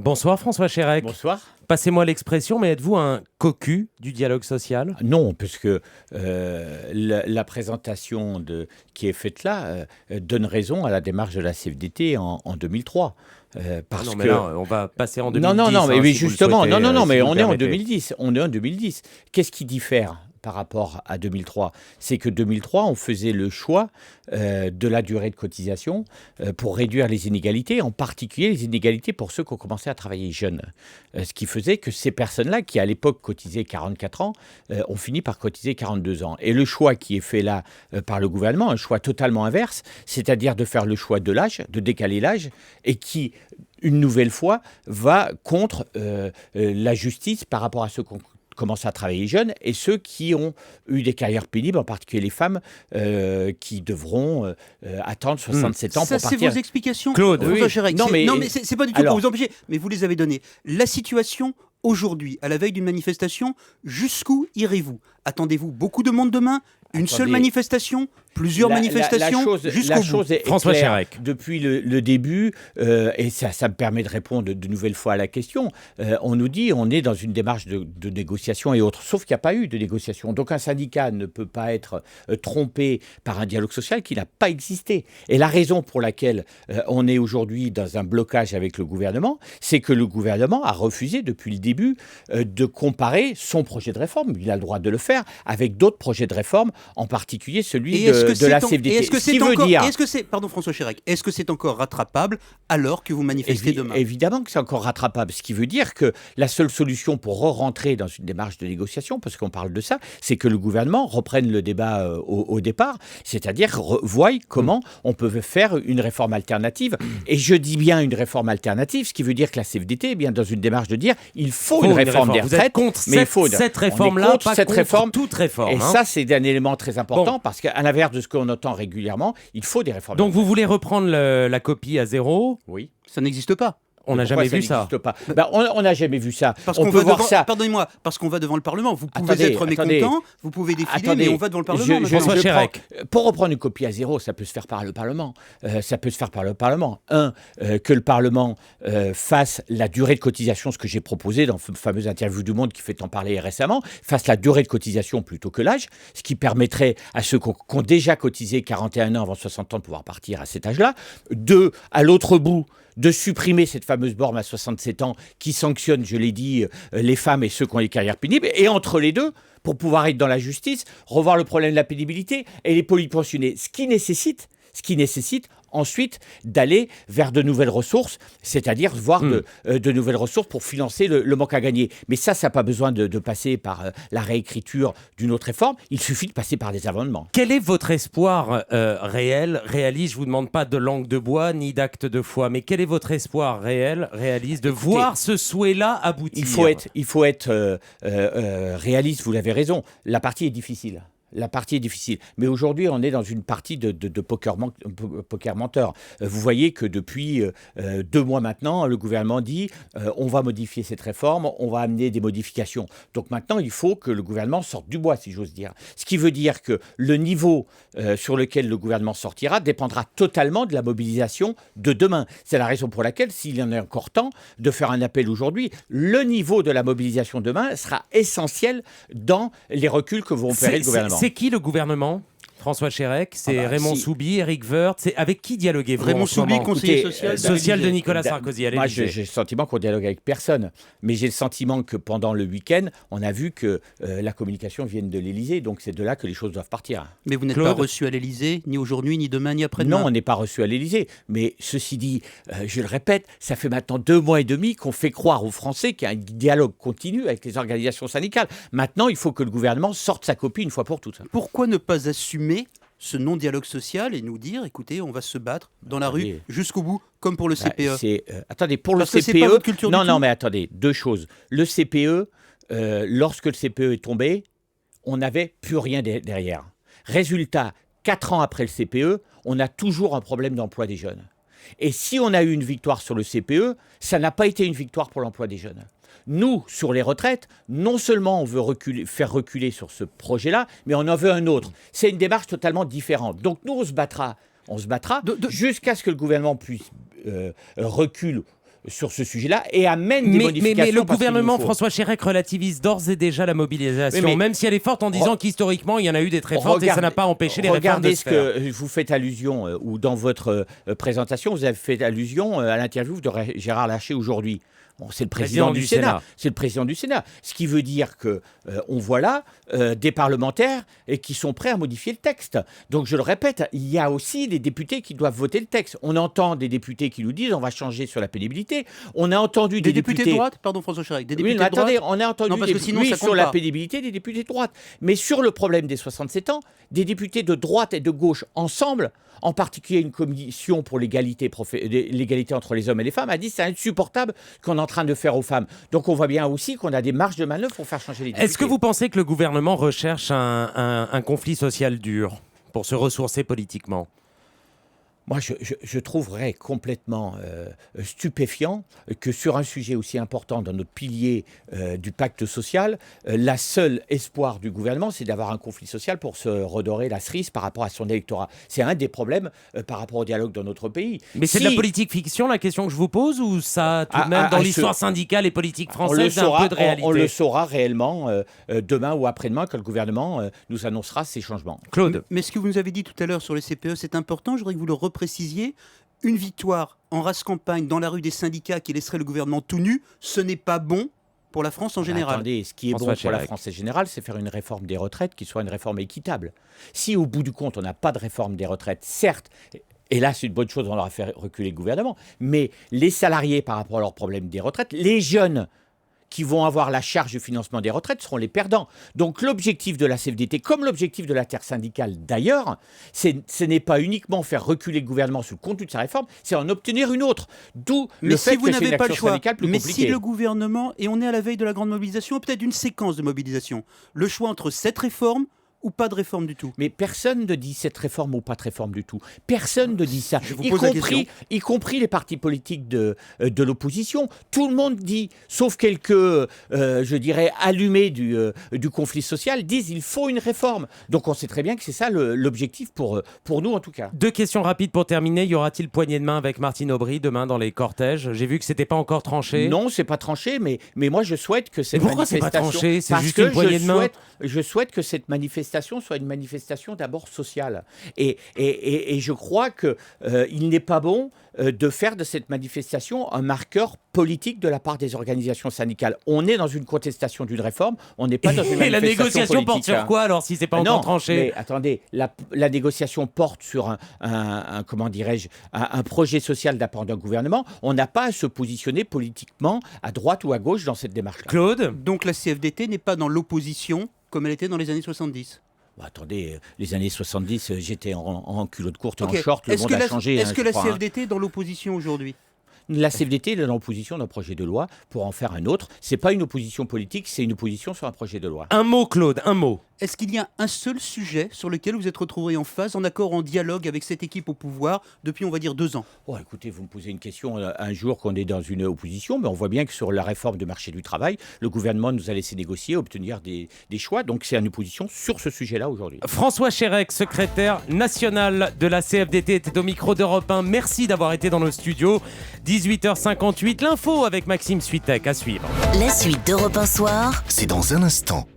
Bonsoir François Chérec. Bonsoir. Passez-moi l'expression, mais êtes-vous un cocu du dialogue social ? Non, puisque la présentation qui est faite là donne raison à la démarche de la CFDT en 2003. Parce non, mais que là, on va passer en 2010. non, mais si justement, vous le souhaitez, mais si vous on le est en permettez. 2010. On est en 2010. Qu'est-ce qui diffère par rapport à 2003 ? C'est que 2003, on faisait le choix de la durée de cotisation pour réduire les inégalités, en particulier les inégalités pour ceux qui ont commencé à travailler jeunes. Ce qui faisait que ces personnes-là, qui à l'époque cotisaient 44 ans, ont fini par cotiser 42 ans. Et le choix qui est fait là par le gouvernement, un choix totalement inverse, c'est-à-dire de faire le choix de l'âge, de décaler l'âge, et qui, une nouvelle fois, va contre la justice par rapport à ceux qui ont commencé à travailler jeunes et ceux qui ont eu des carrières pénibles, en particulier les femmes qui devront attendre 67 ans Ça, pour partir. c'est vos explications, Claude, François oui. Chérec. Non, mais c'est pas du tout alors- pour vous empêcher, mais vous les avez donnés. La situation aujourd'hui, à la veille d'une manifestation, jusqu'où irez-vous ? Attendez-vous beaucoup de monde demain ? Une seule Attendez. manifestation ? Plusieurs manifestations ? Jusqu'au La bout. chose est François claire. Chérec. Depuis le début, et ça me permet de répondre de nouvelle fois à la question, on nous dit on est dans une démarche de négociation et autres, sauf qu'il n'y a pas eu de négociation. Donc un syndicat ne peut pas être trompé par un dialogue social qui n'a pas existé. Et la raison pour laquelle on est aujourd'hui dans un blocage avec le gouvernement, c'est que le gouvernement a refusé depuis le début de comparer son projet de réforme, il a le droit de le faire, avec d'autres projets de réforme, en particulier celui de la CFDT. Pardon François Chérec, est-ce que c'est encore rattrapable alors que vous manifestez demain ? Évidemment que c'est encore rattrapable, ce qui veut dire que la seule solution pour rentrer dans une démarche de négociation, parce qu'on parle de ça, c'est que le gouvernement reprenne le débat au départ, c'est-à-dire voie comment on peut faire une réforme alternative. Et je dis bien une réforme alternative, ce qui veut dire que la CFDT est bien dans une démarche de dire il faut une réforme des Vous êtes retraites, contre mais il faut cette on est réforme-là, contre pas cette contre réforme. toute réforme. Et hein. ça, c'est un élément très important, Bon. parce qu'à l'inverse de ce qu'on entend régulièrement, il faut des réformes. Donc vous voulez reprendre la copie à zéro ? Oui. Ça n'existe pas. On n'a Pourquoi jamais vu ça. n'existe pas on n'a jamais vu ça. Parce on qu'on peut va voir devant, ça. pardonnez-moi, parce qu'on va devant le Parlement. Vous pouvez Attendez, être attendez. mécontent, vous pouvez défiler, Attendez, mais on va devant le Parlement. maintenant. François Chérec. Pour reprendre une copie à zéro, ça peut se faire par le Parlement. Ça peut se faire par le Parlement. Que le Parlement fasse la durée de cotisation, ce que j'ai proposé dans la fameuse interview du Monde qui fait en parler récemment, fasse la durée de cotisation plutôt que l'âge, ce qui permettrait à ceux qui ont déjà cotisé 41 ans avant 60 ans de pouvoir partir à cet âge-là. Deux, à l'autre bout, de supprimer cette fameuse borne à 67 ans qui sanctionne, je l'ai dit, les femmes et ceux qui ont des carrières pénibles. Et entre les deux, pour pouvoir être dans la justice, revoir le problème de la pénibilité et les polypensionnés. Ce qui nécessite ensuite d'aller vers de nouvelles ressources, c'est-à-dire voir de nouvelles ressources pour financer le manque à gagner. Mais ça n'a pas besoin de passer par la réécriture d'une autre réforme. Il suffit de passer par des amendements. Quel est votre espoir réaliste ? Je ne vous demande pas de langue de bois ni d'acte de foi, mais quel est votre espoir réaliste de voir ce souhait-là aboutir ? Il faut être réaliste, vous l'avez raison. La partie est difficile. Mais aujourd'hui, on est dans une partie de poker menteur. Vous voyez que depuis 2 mois maintenant, le gouvernement dit on va modifier cette réforme, on va amener des modifications. Donc maintenant, il faut que le gouvernement sorte du bois, si j'ose dire. Ce qui veut dire que le niveau sur lequel le gouvernement sortira dépendra totalement de la mobilisation de demain. C'est la raison pour laquelle, s'il y en a encore temps de faire un appel aujourd'hui, le niveau de la mobilisation demain sera essentiel dans les reculs que vont opérer le gouvernement. C'est qui le gouvernement ? François Chérec, c'est Raymond Soubi, Éric Woerth. C'est avec qui dialoguez-vous Raymond en ce moment ? Soubi, conseiller Écoutez, social. De Nicolas Sarkozy. Moi, j'ai le sentiment qu'on dialogue avec personne. Mais j'ai le sentiment que pendant le week-end, on a vu que la communication vient de l'Élysée. Donc c'est de là que les choses doivent partir. Mais vous n'êtes Claude. pas reçu à l'Élysée, ni aujourd'hui, ni demain, ni après-demain. Non, on n'est pas reçu à l'Élysée. Mais ceci dit, je le répète, ça fait maintenant 2 mois et demi qu'on fait croire aux Français qu'il y a un dialogue continu avec les organisations syndicales. Maintenant, il faut que le gouvernement sorte sa copie une fois pour toutes. Pourquoi ne pas assumer ce non-dialogue social et nous dire, écoutez, on va se battre dans la rue jusqu'au bout, comme pour le CPE. Attendez, pour Parce le que c'est CPE... pas votre culture du non, tout. mais attendez, 2 choses. Le CPE, lorsque le CPE est tombé, on n'avait plus rien derrière. Résultat, 4 ans après le CPE, on a toujours un problème d'emploi des jeunes. Et si on a eu une victoire sur le CPE, ça n'a pas été une victoire pour l'emploi des jeunes. Nous, sur les retraites, non seulement on veut faire reculer sur ce projet-là, mais on en veut un autre. C'est une démarche totalement différente. Donc nous, on se battra jusqu'à ce que le gouvernement puisse recule sur ce sujet-là et amène des modifications. Mais le parce qu'il gouvernement nous faut. François Chérec relativise d'ores et déjà la mobilisation, Mais même si elle est forte en disant qu'historiquement il y en a eu des très fortes et ça n'a pas empêché les réformes de se faire. Regardez ce que vous faites allusion, ou dans votre présentation, vous avez fait allusion à l'interview de Gérard Larcher aujourd'hui. Bon, c'est le président du Sénat. C'est le président du Sénat. Ce qui veut dire que on voit là des parlementaires qui sont prêts à modifier le texte. Donc je le répète, il y a aussi des députés qui doivent voter le texte. On entend des députés qui nous disent on va changer sur la pénibilité. On a entendu des députés de droite, pardon François Chérec, des députés oui, mais de droite. attendez, on a entendu parce que sinon, ça compte sur la pas. pénibilité des députés de droite. Mais sur le problème des 67 ans, des députés de droite et de gauche ensemble, en particulier une commission pour l'égalité entre les hommes et les femmes, a dit c'est insupportable ce qu'on est en train de faire aux femmes. Donc on voit bien aussi qu'on a des marges de manœuvre pour faire changer les députés. Est-ce que vous pensez que le gouvernement recherche un conflit social dur pour se ressourcer politiquement ? Moi, je trouverais complètement stupéfiant que sur un sujet aussi important dans notre pilier du pacte social, la seule espoir du gouvernement, c'est d'avoir un conflit social pour se redorer la cerise par rapport à son électorat. C'est un des problèmes par rapport au dialogue dans notre pays. Mais c'est de la politique fiction, la question que je vous pose, ou ça, tout de même, dans l'histoire syndicale et politique française, un peu de réalité ? On le saura réellement demain ou après-demain quand le gouvernement nous annoncera ces changements. Claude ? Mais ce que vous nous avez dit tout à l'heure sur les CPE, c'est important. Je voudrais que vous le reprécisiez. Une victoire en race campagne dans la rue des syndicats qui laisserait le gouvernement tout nu, ce n'est pas bon pour la France en général. Attendez, ce qui est François bon pour la Chérec. France en général, c'est faire une réforme des retraites qui soit une réforme équitable. Si au bout du compte, on n'a pas de réforme des retraites, certes, et là c'est une bonne chose, on leur a fait reculer le gouvernement, mais les salariés par rapport à leurs problèmes des retraites, les jeunes qui vont avoir la charge du financement des retraites seront les perdants. Donc l'objectif de la CFDT, comme l'objectif de l'intersyndicale d'ailleurs, ce n'est pas uniquement faire reculer le gouvernement sur le contenu de sa réforme, c'est en obtenir une autre. D'où le fait que c'est une action syndicale plus compliquée. Mais si le gouvernement, et on est à la veille de la grande mobilisation, peut-être d'une séquence de mobilisation, le choix entre cette réforme ou pas de réforme du tout. Mais personne ne dit cette réforme ou pas de réforme du tout. Personne ne dit ça. Je vous pose la question. Y compris les partis politiques de l'opposition. Tout le monde dit, sauf quelques, je dirais, allumés du conflit social, disent il faut une réforme. Donc on sait très bien que c'est ça l'objectif pour nous en tout cas. Deux questions rapides pour terminer. Y aura-t-il poignée de main avec Martine Aubry demain dans les cortèges ? J'ai vu que c'était pas encore tranché. Non, c'est pas tranché, mais moi je souhaite que cette Mais pourquoi manifestation... c'est pas tranché ? C'est Parce juste que une poignée de main. Je souhaite que cette manifestation soit une manifestation d'abord sociale. Et je crois qu'il n'est pas bon de faire de cette manifestation un marqueur politique de la part des organisations syndicales. On est dans une contestation d'une réforme, on n'est pas dans une manifestation Et la négociation politique, porte sur quoi alors si c'est pas encore tranché ? Mais attendez, la négociation porte sur comment dirais-je, un projet social de la part d'un gouvernement. On n'a pas à se positionner politiquement à droite ou à gauche dans cette démarche-là. Claude ? Donc la CFDT n'est pas dans l'opposition comme elle était dans les années 70. Bon, attendez, les années 70, j'étais en culotte courte, Ok. en short, le monde a changé. Est-ce que la je crois, CFDT est dans l'opposition aujourd'hui ? La CFDT est dans l'opposition d'un projet de loi pour en faire un autre. C'est pas une opposition politique, c'est une opposition sur un projet de loi. Un mot, Claude, un mot. Est-ce qu'il y a un seul sujet sur lequel vous êtes retrouvés en phase, en accord, en dialogue avec cette équipe au pouvoir depuis, on va dire, 2 ans ? Oh, écoutez, vous me posez une question un jour qu'on est dans une opposition, mais on voit bien que sur la réforme du marché du travail, le gouvernement nous a laissé négocier, obtenir des choix. Donc c'est une opposition sur ce sujet-là aujourd'hui. François Chérec, secrétaire national de la CFDT, était au micro d'Europe 1. Merci d'avoir été dans nos studios. 18h58, l'info avec Maxime Switek à suivre. La suite d'Europe 1 Soir, C'est dans un instant.